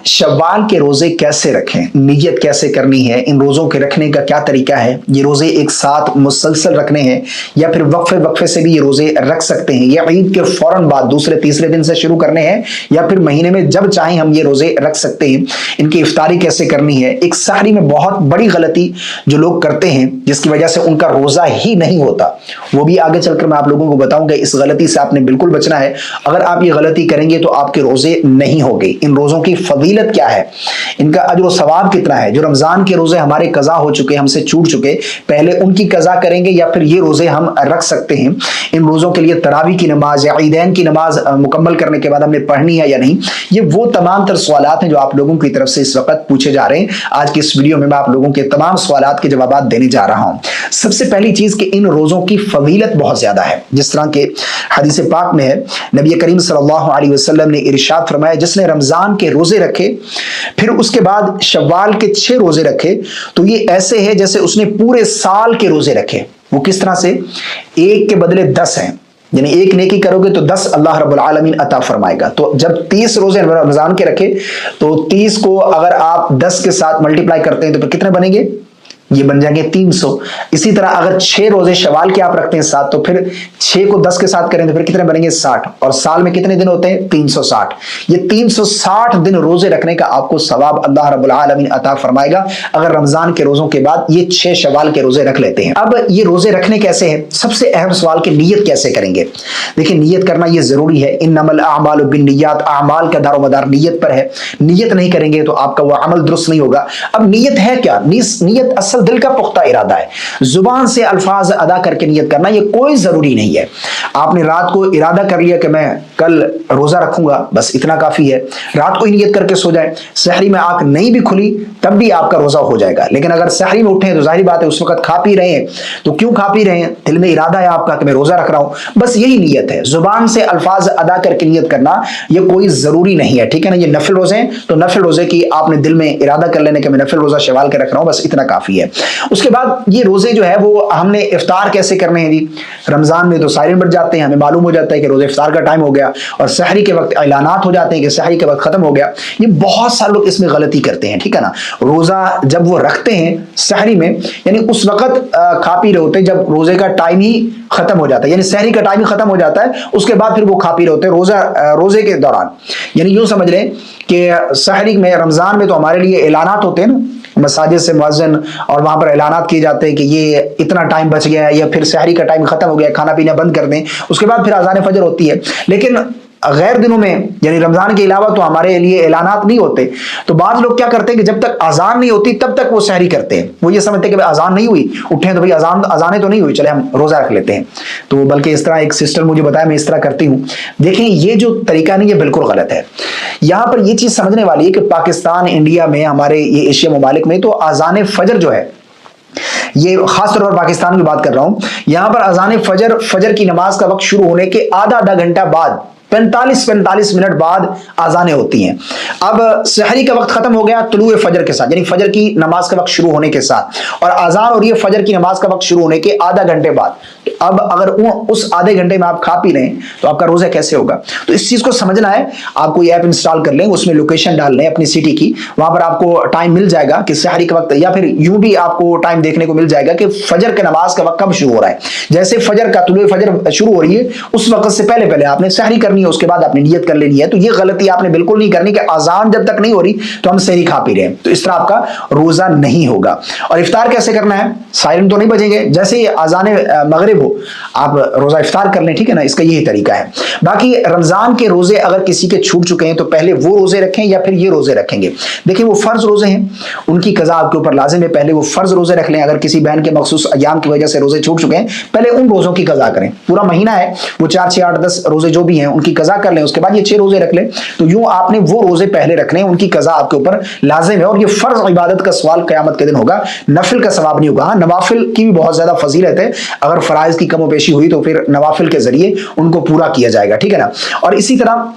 शव्वाल के रोजे कैसे रखें, नीयत कैसे करनी है, इन रोजों के रखने का क्या तरीका है, ये रोजे एक साथ मुसलसल रखने हैं या फिर वक्फे वक्फे से भी ये रोजे रख सकते हैं, या ईद के फौरन बाद दूसरे तीसरे दिन से शुरू करने हैं, या फिर महीने में जब चाहें हम ये रोजे रख सकते हैं, इनकी इफ्तारी कैसे करनी है। एक सहरी में बहुत बड़ी गलती जो लोग करते हैं जिसकी वजह से उनका रोजा ही नहीं होता, वो भी आगे चलकर मैं आप लोगों को बताऊंगा। इस गलती से आपने बिल्कुल बचना है, अगर आप ये गलती करेंगे तो आपके रोजे नहीं होंगे। इन रोजों की फजीलत क्या है, इनका अजर और सवाब कितना है। जो रमजान के रोजे हमारे कज़ा हो चुके, हमसे छूट चुके, पहले उनकी कज़ा करेंगे या फिर ये रोजे हम रख सकते हैं। इन रोजों के लिए तरावी की नमाज या ईदैन की नमाज मुकम्मल करने के बाद हमने पढ़नी है या नहीं, ये वो तमाम तर सवालात हैं जो आप लोगों की तरफ से इस वक्त पूछे जा रहे हैं। आज की इस वीडियो में मैं आप लोगों के तमाम सवालात के जवाब देने जा रहा हूं। सबसे पहली चीज कि इन रोजों की फजीलत बहुत ज्यादा है, जिस तरह के हदीस पाक में है, नबी करीम सल्लल्लाहु अलैहि वसल्लम ने इरशाद फरमाया, जिसने रमजान के रोजे रखे फिर उसके बाद शव्वाल के 6 रोजे रखे तो ये ऐसे है जैसे उसने पूरे साल के रोजे रखे। वो किस तरह से, एक के बदले 10 हैं, यानी एक नेकी करोगे तो 10 अल्लाह रब्बुल आलमीन अता फरमाएगा। तो जब 30 रोजे रमजान के रखे तो 30 को अगर आप 10 के साथ मल्टीप्लाई करते हैं तो फिर कितने बनेंगे, ये बन जाएंगे 300। इसी तरह अगर 6 रोजे शवाल के आप रखते हैं साथ, तो फिर 6 को 10 के साथ करें तो फिर कितने बनेंगे 60, और साल में कितने दिन होते हैं 360। ये 360 दिन रोजे रखने का आपको सवाब अल्लाह रब्बुल आलमीन अता फरमाएगा अगर रमजान के रोजों के बाद ये 6 शवाल के रोजे रख लेते हैं। अब ये रोजे रखने कैसे हैं, सबसे अहम सवाल की नीयत कैसे करेंगे। देखिए नियत करना ये जरूरी है, इन्नमल अमालु बिन्नियात, अमाल का दारोमदार नीयत पर है। नियत नहीं करेंगे तो आपका वो अमल दुरुस्त नहीं होगा। अब नियत है क्या, नियत असल दिल का पुख्ता इरादा है, जुबान से अल्फाज अदा करके नियत करना ये कोई जरूरी नहीं है। आपने रात को इरादा कर लिया कि मैं कल रोजा रखूंगा, बस इतना काफी है, रात को ही नियत करके सो जाए, सहरी में आंख नहीं भी खुली तब भी आपका रोजा हो जाएगा। लेकिन अगर सहरी में उठे तो जाहिर बात है उस वक्त खा पी रहे हैं, तो क्यों खा पी रहे हैं, दिल में इरादा है आपका कि मैं रोजा रख रहा हूं, बस यही नियत है। जुबान से अल्फाज अदा करके नियत करना ये कोई जरूरी नहीं है, ठीक है ना। ये नफिल रोजे हैं तो नफिल रोजे की आपने दिल में इरादा कर लेने के मैं नफिल रोजा शवाल के रख रहा हूं, बस इतना काफी है। उसके बाद ये रोजे जो है वो हमने इफ्तार कैसे करने हैं जी। रमजान में तो साइरन बज जाते हैं, हमें मालूम हो जाता है कि रोजे इफ्तार का टाइम हो गया, और सहरी के वक्त ऐलानात हो जाते हैं कि सहरी के वक्त खत्म हो गया। ये बहुत सारे लोग इसमें गलती करते हैं, ठीक है ना। रोजा जब वो रखते हैं सहरी में, यानी उस वक्त खा पी रहे होते हैं जब रोजे का टाइम ही खत्म हो जाता है, यानी सहरी का टाइम ही खत्म हो जाता है, उसके बाद फिर वो खा पी रहे होते हैं रोजे के दौरान। यानी यूं समझ लें कि सहरी में, रमजान में तो हमारे लिए ऐलानात होते हैं ना, मसाजिद से मुअज्जिन और वहां पर ऐलानात किए जाते हैं कि ये इतना टाइम बच गया है या फिर सहरी का टाइम खत्म हो गया, खाना पीना बंद कर दें, उसके बाद फिर अज़ान फजर होती है। लेकिन गैर दिनों में यानी रमजान के अलावा तो हमारे लिए ऐलानात नहीं होते, तो बाद लोग क्या करते हैं कि जब तक अजान नहीं होती तब तक वो सहरी करते हैं। वो ये समझते हैं कि अजान नहीं हुई, उठे तो भाई अजाने तो नहीं हुई, चले हम रोजा रख लेते हैं। तो बल्कि इस तरह एक सिस्टर मुझे बताया, मैं इस तरह करती हूँ। देखें ये जो तरीका नहीं, ये बिल्कुल गलत है। यहां पर ये चीज समझने वाली है कि पाकिस्तान, इंडिया में, हमारे ये एशिया ममालिक में तो अजान फजर जो है, ये खासतौर पर पाकिस्तान की बात कर रहा हूं, यहां पर अजान फजर की नमाज का वक्त शुरू होने के आधा घंटा बाद 45 मिनट बाद आजानें होती हैं। अब सहरी का वक्त खत्म हो गया तुलुए फजर के साथ, यानी फजर की नमाज का वक्त शुरू होने के साथ, और आजान और ये फजर की नमाज का वक्त शुरू होने के आधा घंटे बाद। अब अगर उस आधे घंटे में आप खा पी रहे हैं तो आपका रोजा कैसे होगा। तो इस चीज को समझना है, आपको ये ऐप इंस्टॉल कर लें, उसमें लोकेशन डाल लें अपनी सिटी की, वहां पर आपको टाइम मिल जाएगा कि सहरी का वक्त, या फिर यूं भी आपको टाइम देखने को मिल जाएगा कि फजर के नमाज का वक्त कब शुरू हो रहा है। जैसे फजर का तुलुए फजर शुरू हो रही है उस वक्त से पहले आपने सहरी करनी है, उसके बाद आपने नियत कर लेनी है। तो ये गलती आपने बिल्कुल नहीं करनी कि अजान जब तक नहीं हो रही तो हम सहरी खा पी रहे हैं, तो इस तरह आपका रोजा नहीं होगा। और इफ्तार कैसे करना है, साइरन तो नहीं बजेंगे, जैसे ही अजान मगरिब हो आप रोजा इफ्तार कर लें, ठीक है ना। इसका यही तरीका है। बाकी रमजान के रोजे अगर किसी के छूट चुके हैं तो पहले वो रोजे रखें या फिर ये रोजे रखेंगे। देखिए वो फर्ज रोजे हैं, उनकी कज़ा आपके ऊपर लाजिम है, पहले वो फर्ज रोजे रख लें। अगर किसी बहन के मखसूस अय्याम की वजह से रोजे छूट चुके हैं, पहले उन रोजों की कज़ा करें। पूरा महीना है, वो 4, 6, 8, 10 रोजे जो भी हैं उनकी कज़ा कर लें, उसके बाद ये 6 रोजे रख लें। तो यूं आपने वो रोजे पहले रखने, उनकी कज़ा आपके ऊपर लाजिम है, और ये फर्ज इबादत का सवाल क़यामत के दिन होगा, नफिल का सवाब नहीं होगा। नवाफिल की भी बहुत ज्यादा फजीलत है, अगर फराइज की कमोपेशी हुई तो फिर नवाफिल के जरिए उनको पूरा किया जाएगा, ठीक है ना। और इसी तरह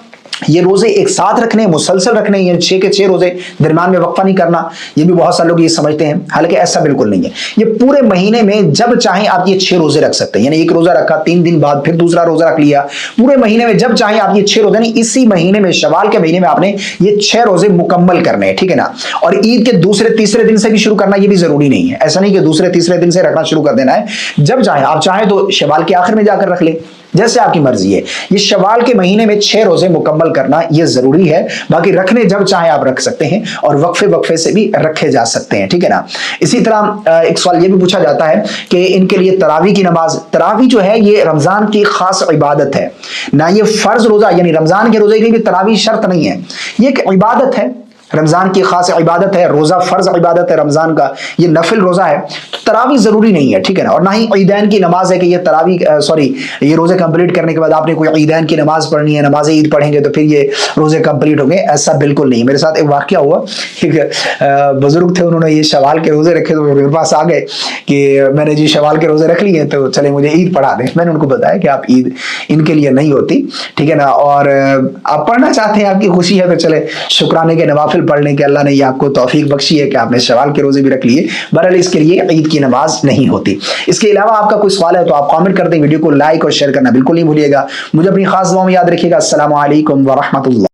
یہ روزے ایک ساتھ رکھنے مسلسل رکھنے، یہ 6 کے 6 روزے، درمیان میں وقفہ نہیں کرنا، یہ بھی بہت سارے لوگ یہ سمجھتے ہیں، حالانکہ ایسا بالکل نہیں ہے۔ یہ پورے مہینے میں جب چاہیں آپ یہ 6 روزے رکھ سکتے ہیں، یعنی ایک روزہ رکھا 3 دن بعد پھر دوسرا روزہ رکھ لیا، پورے مہینے میں جب چاہیں آپ یہ 6 روزے، یعنی اسی مہینے میں شوال کے مہینے میں آپ نے یہ 6 روزے مکمل کرنے ہیں، ٹھیک ہے نا۔ اور عید کے دوسرے تیسرے دن سے بھی شروع کرنا یہ بھی ضروری نہیں ہے، ایسا نہیں کہ دوسرے تیسرے دن سے رکھنا شروع کر دینا ہے، جب چاہیں آپ چاہیں تو شوال کے آخر میں جا کر رکھ لیں، جیسے آپ کی مرضی ہے۔ یہ شوال کے مہینے میں 6 روزے مکمل کرنا یہ ضروری ہے، باقی رکھنے جب چاہیں آپ رکھ سکتے ہیں، اور وقفے وقفے سے بھی رکھے جا سکتے ہیں، ٹھیک ہے نا۔ اسی طرح ایک سوال یہ بھی پوچھا جاتا ہے کہ ان کے لیے تراویح کی نماز، تراویح جو ہے یہ رمضان کی خاص عبادت ہے، نہ یہ فرض روزہ، یعنی رمضان کے روزے کے لیے بھی تراویح شرط نہیں ہے، یہ ایک عبادت ہے، رمضان کی خاص عبادت ہے، روزہ فرض عبادت ہے رمضان کا، یہ نفل روزہ ہے، تو تراویح ضروری نہیں ہے، ٹھیک ہے نا۔ اور نہ ہی عیدین کی نماز ہے کہ یہ تراویح یہ روزے کمپلیٹ کرنے کے بعد آپ نے کوئی عیدین کی نماز پڑھنی ہے، نماز عید پڑھیں گے تو پھر یہ روزے کمپلیٹ ہوں گے، ایسا بالکل نہیں۔ میرے ساتھ ایک واقعہ ہوا، ایک بزرگ تھے، انہوں نے یہ شوال کے روزے رکھے تو میرے پاس آ گئے کہ میں نے جی شوال کے روزے رکھ لیے تو چلے مجھے عید پڑھا دیں۔ میں نے ان کو بتایا کہ آپ عید ان کے لیے نہیں ہوتی، ٹھیک ہے نا، اور آپ پڑھنا چاہتے ہیں، آپ کی خوشی ہے تو چلے شکرانے کے نوافل پڑھ لیں کہ اللہ نے آپ کو توفیق بخشی ہے کہ آپ نے شوال کے روزے بھی رکھ لیے، بہرحال اس کے لیے عید کی نماز نہیں ہوتی۔ اس کے علاوہ آپ کا کوئی سوال ہے تو آپ کامنٹ کر دیں، ویڈیو کو لائک اور شیئر کرنا بالکل نہیں بھولیے گا۔ مجھے اپنی خاص دعاؤں میں یاد رکھیے گا۔ السلام علیکم ورحمۃ اللہ۔